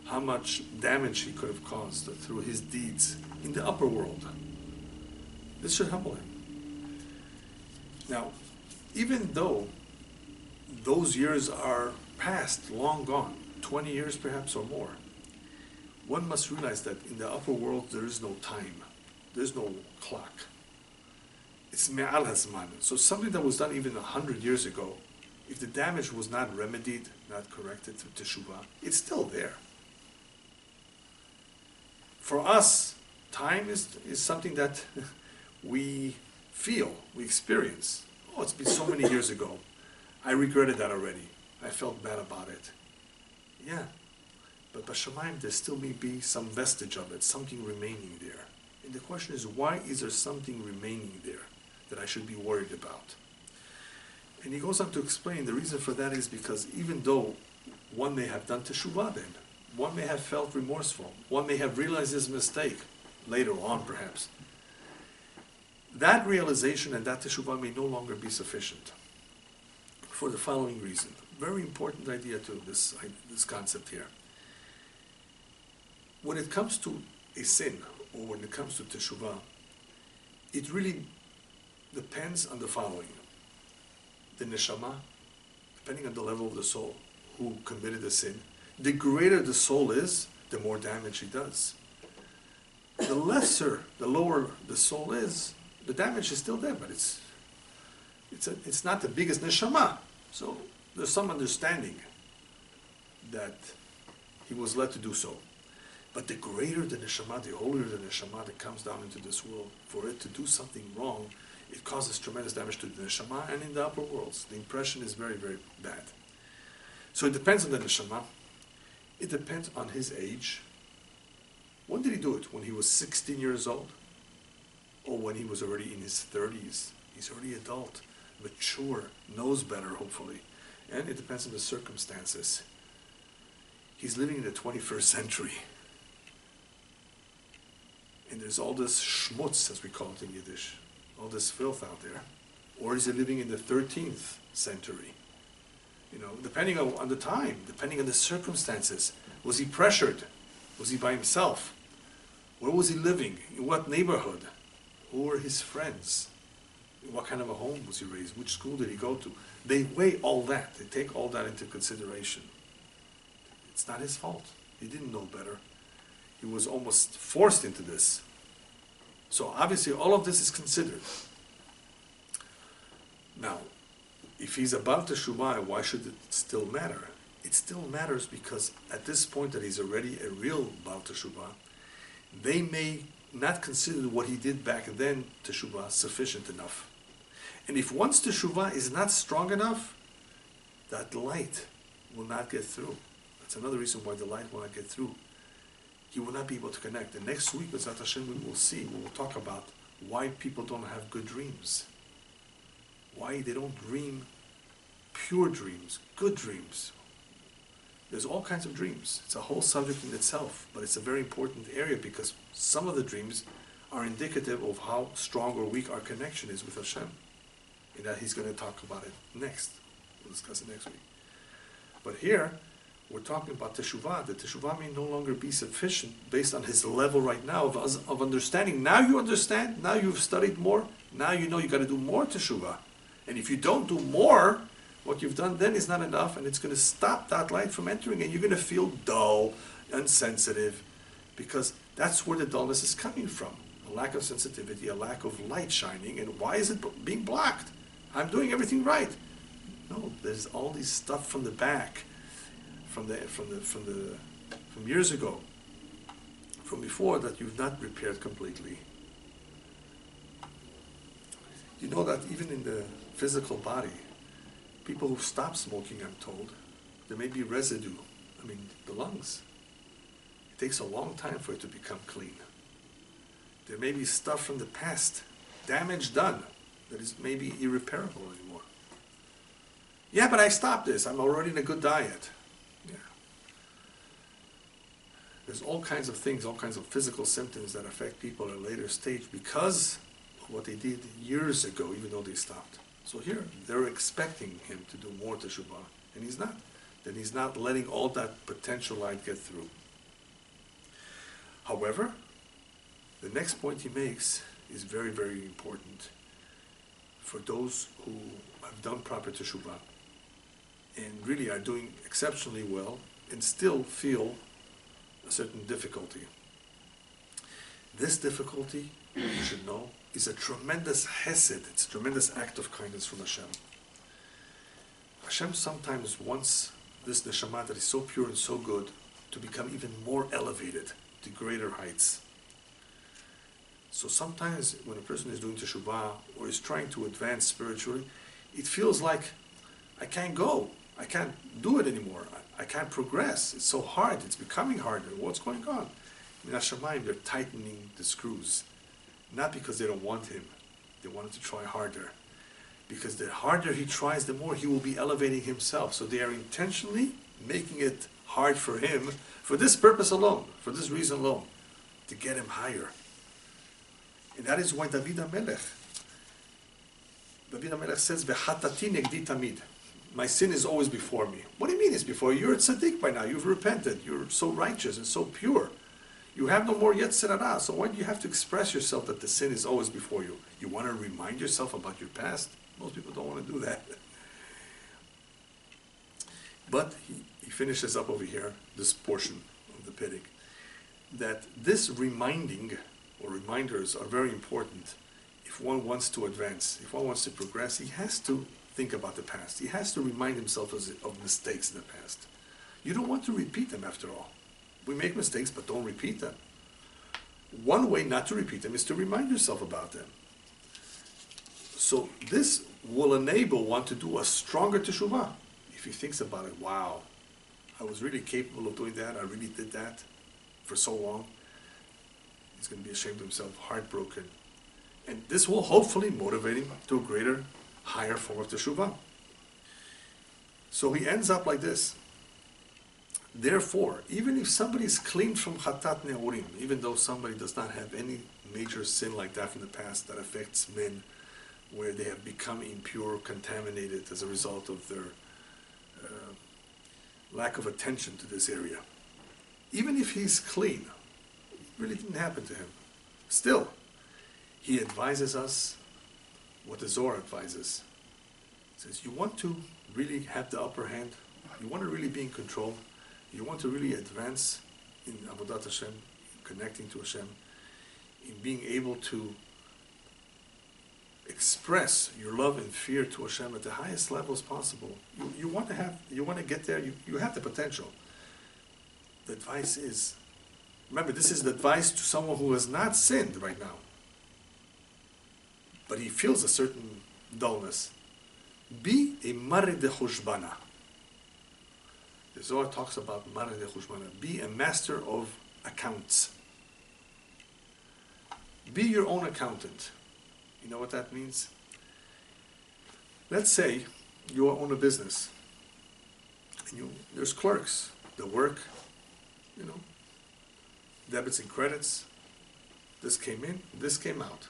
how much damage he could have caused through his deeds in the upper world, this should humble him. Now, even though those years are past, long gone, 20 years perhaps or more, one must realize that in the upper world there is no time, there's no clock. It's me'al hazman. So something that was done even 100 years ago, if the damage was not remedied, not corrected through teshuvah, it's still there. For us, time is something that we feel, we experience. Oh, it's been so many years ago. I regretted that already. I felt bad about it. Yeah, but b'shamayim there still may be some vestige of it, something remaining there. And the question is, why is there something remaining there that I should be worried about? And he goes on to explain the reason for that is because even though one may have done teshuvah then, one may have felt remorseful, one may have realized his mistake later on perhaps, that realization and that teshuvah may no longer be sufficient for the following reason. Very important idea to this concept here. When it comes to a sin, or when it comes to teshuvah, it really depends on the following. The neshama, depending on the level of the soul who committed the sin, the greater the soul is, the more damage he does. The lesser, the lower the soul is, the damage is still there, but it's not the biggest neshama. So there's some understanding that he was led to do so. But the greater the neshama, the holier the neshama that comes down into this world, for it to do something wrong, it causes tremendous damage to the neshama and in the upper worlds. The impression is very, very bad. So it depends on the neshama. It depends on his age. When did he do it? When he was 16 years old? Or when he was already in his 30s? He's already adult, mature, knows better, hopefully. And it depends on the circumstances. He's living in the 21st century. And there's all this schmutz, as we call it in Yiddish, all this filth out there. Or is he living in the 13th century? You know, depending on the time, depending on the circumstances. Was he pressured? Was he by himself? Where was he living? In what neighborhood? Who were his friends? In what kind of a home was he raised? Which school did he go to? They weigh all that. They take all that into consideration. It's not his fault. He didn't know better. He was almost forced into this. So obviously all of this is considered. Now, if he's about teshuvah, why should it still matter? It still matters because at this point that he's already a real Baal teshuvah, they may not consider what he did back then, teshuvah, sufficient enough. And if once teshuvah is not strong enough, that light will not get through. That's another reason why the light will not get through. He will not be able to connect. And next week, with Zat Hashem, we will see, we will talk about why people don't have good dreams. Why they don't dream pure dreams, good dreams. There's all kinds of dreams. It's a whole subject in itself, but it's a very important area because some of the dreams are indicative of how strong or weak our connection is with Hashem. And that he's going to talk about it next. We'll discuss it next week. But here, we're talking about teshuvah. The teshuvah may no longer be sufficient based on his level right now of understanding. Now you understand, now you've studied more, now you know you got to do more teshuvah. And if you don't do more, what you've done then is not enough, and it's going to stop that light from entering, and you're going to feel dull, insensitive, because that's where the dullness is coming from. A lack of sensitivity, a lack of light shining, and why is it being blocked? I'm doing everything right. No, there's all these stuff from the back, from years ago, from before, that you've not repaired completely. You know that even in the physical body, people who stop smoking, I'm told, there may be residue. I mean, the lungs. It takes a long time for it to become clean. There may be stuff from the past, damage done, that is maybe irreparable anymore. Yeah, but I stopped this. I'm already in a good diet. Yeah. There's all kinds of things, all kinds of physical symptoms that affect people at a later stage because of what they did years ago, even though they stopped. So here, they're expecting him to do more teshuvah, and he's not. Then he's not letting all that potential light get through. However, the next point he makes is very, very important for those who have done proper teshuvah and really are doing exceptionally well and still feel a certain difficulty. This difficulty, you should know, is a tremendous hesed. It's a tremendous act of kindness from Hashem. Hashem sometimes wants this neshama that is so pure and so good to become even more elevated to greater heights. So sometimes when a person is doing teshuvah or is trying to advance spiritually, it feels like I can't go. I can't do it anymore. I can't progress. It's so hard. It's becoming harder. What's going on? In Hashemayim, they're tightening the screws. Not because they don't want him. They want him to try harder. Because the harder he tries, the more he will be elevating himself. So they are intentionally making it hard for him for this purpose alone, for this reason alone, to get him higher. And that is why David HaMelech says, "V'chatati negdi tamid." My sin is always before me. What do you mean it's before you? You're a tzaddik by now. You've repented. You're so righteous and so pure. You have no more yetzer hara. So why do you have to express yourself that the sin is always before you? You want to remind yourself about your past? Most people don't want to do that. But he finishes up over here, this portion of the Pedic, that this reminding or reminders are very important. If one wants to advance, if one wants to progress, he has to think about the past. He has to remind himself of mistakes in the past. You don't want to repeat them after all. We make mistakes, but don't repeat them. One way not to repeat them is to remind yourself about them. So this will enable one to do a stronger teshuvah. If he thinks about it, wow, I was really capable of doing that, I really did that for so long. He's going to be ashamed of himself, heartbroken. And this will hopefully motivate him to a greater, higher form of teshuvah. So he ends up like this. Therefore, even if somebody is clean from chatat neurim, even though somebody does not have any major sin like that from the past that affects men, where they have become impure, contaminated as a result of their lack of attention to this area. Even if he's clean, it really didn't happen to him. Still, he advises us what the Zohar advises. He says, you want to really have the upper hand, you want to really be in control, you want to really advance in Avodat Hashem, in connecting to Hashem, in being able to express your love and fear to Hashem at the highest levels possible. You want to get there, you have the potential. The advice is, remember, this is the advice to someone who has not sinned right now, but he feels a certain dullness. Be a Marid de Chushbana. The Zohar talks about Marid de Chushbana. Be a master of accounts. Be your own accountant. You know what that means? Let's say you own a business. And there's clerks that work, debits and credits. This came in, this came out.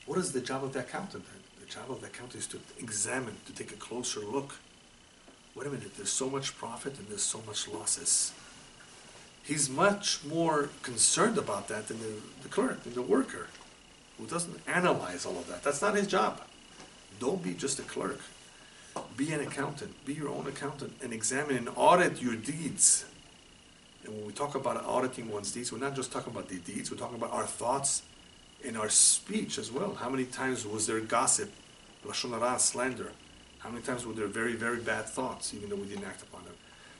What is the job of the accountant then? The job of the accountant is to examine, to take a closer look. Wait a minute, there's so much profit and there's so much losses. He's much more concerned about that than the clerk, than the worker, who doesn't analyze all of that. That's not his job. Don't be just a clerk. Be an accountant. Be your own accountant and examine and audit your deeds. And when we talk about auditing one's deeds, we're not just talking about the deeds, we're talking about our thoughts and our speech as well. How many times was there gossip, lashon hara, slander? How many times were there very, very bad thoughts, even though we didn't act upon them?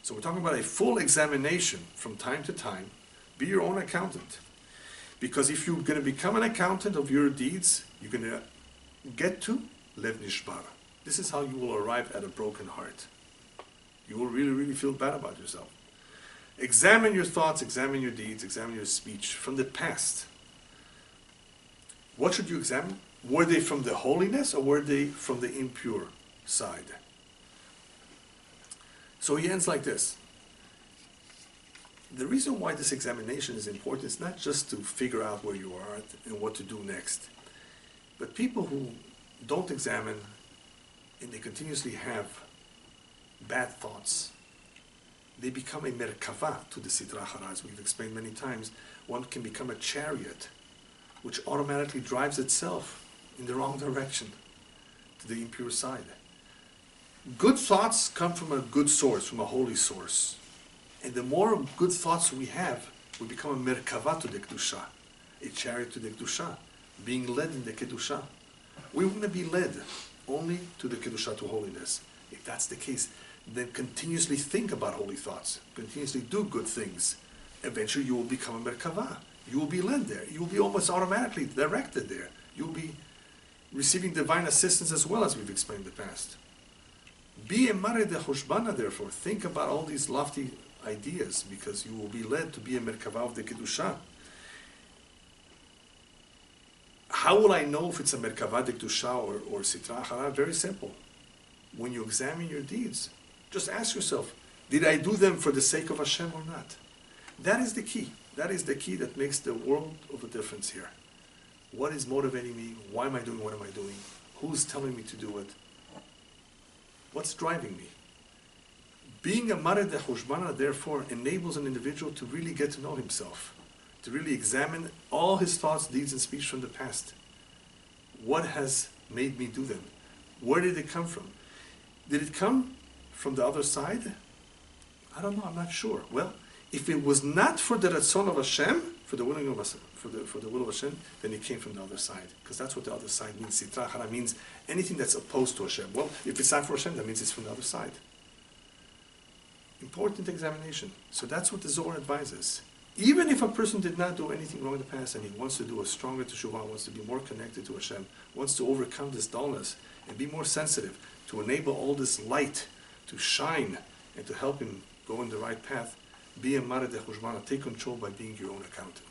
So we're talking about a full examination from time to time. Be your own accountant. Because if you're going to become an accountant of your deeds, you're going to get to lev nishbar. This is how you will arrive at a broken heart. You will really, really feel bad about yourself. Examine your thoughts, examine your deeds, examine your speech from the past. What should you examine? Were they from the holiness or were they from the impure side? So he ends like this. The reason why this examination is important is not just to figure out where you are and what to do next, but people who don't examine and they continuously have bad thoughts, they become a merkava to the Sitra Achara. As we've explained many times, one can become a chariot which automatically drives itself in the wrong direction, to the impure side. Good thoughts come from a good source, from a holy source. And the more good thoughts we have, we become a merkava to the Kedusha, a chariot to the Kedusha, being led in the Kedusha. We want to be led only to the Kedusha, to holiness. If that's the case, then continuously think about holy thoughts, continuously do good things. Eventually you will become a merkava. You will be led there. You will be almost automatically directed there. You will be receiving divine assistance as well, as we've explained in the past. Be a Marid de Chushbana, therefore. Think about all these lofty ideas, because you will be led to be a merkava of the Kedusha. How will I know if it's a merkava de Kedusha or Sitra Achara? Very simple. When you examine your deeds, just ask yourself, did I do them for the sake of Hashem or not? That is the key. That is the key that makes the world of a difference here. What is motivating me? Why am I doing what am I doing? Who's telling me to do it? What's driving me? Being a Marid de Chushbana, therefore, enables an individual to really get to know himself, to really examine all his thoughts, deeds, and speech from the past. What has made me do them? Where did it come from? Did it come from the other side? I don't know, I'm not sure. Well, if it was not for the Ratzon of Hashem, for the willing of Hashem, for the will of Hashem, then it came from the other side. Because that's what the other side means. Sitra Achara means anything that's opposed to Hashem. Well, if it's not for Hashem, that means it's from the other side. Important examination. So that's what the Zohar advises. Even if a person did not do anything wrong in the past and he wants to do a stronger teshuvah, wants to be more connected to Hashem, wants to overcome this dullness and be more sensitive, to enable all this light to shine and to help him go in the right path, be a maradeh hushmana, take control by being your own accountant.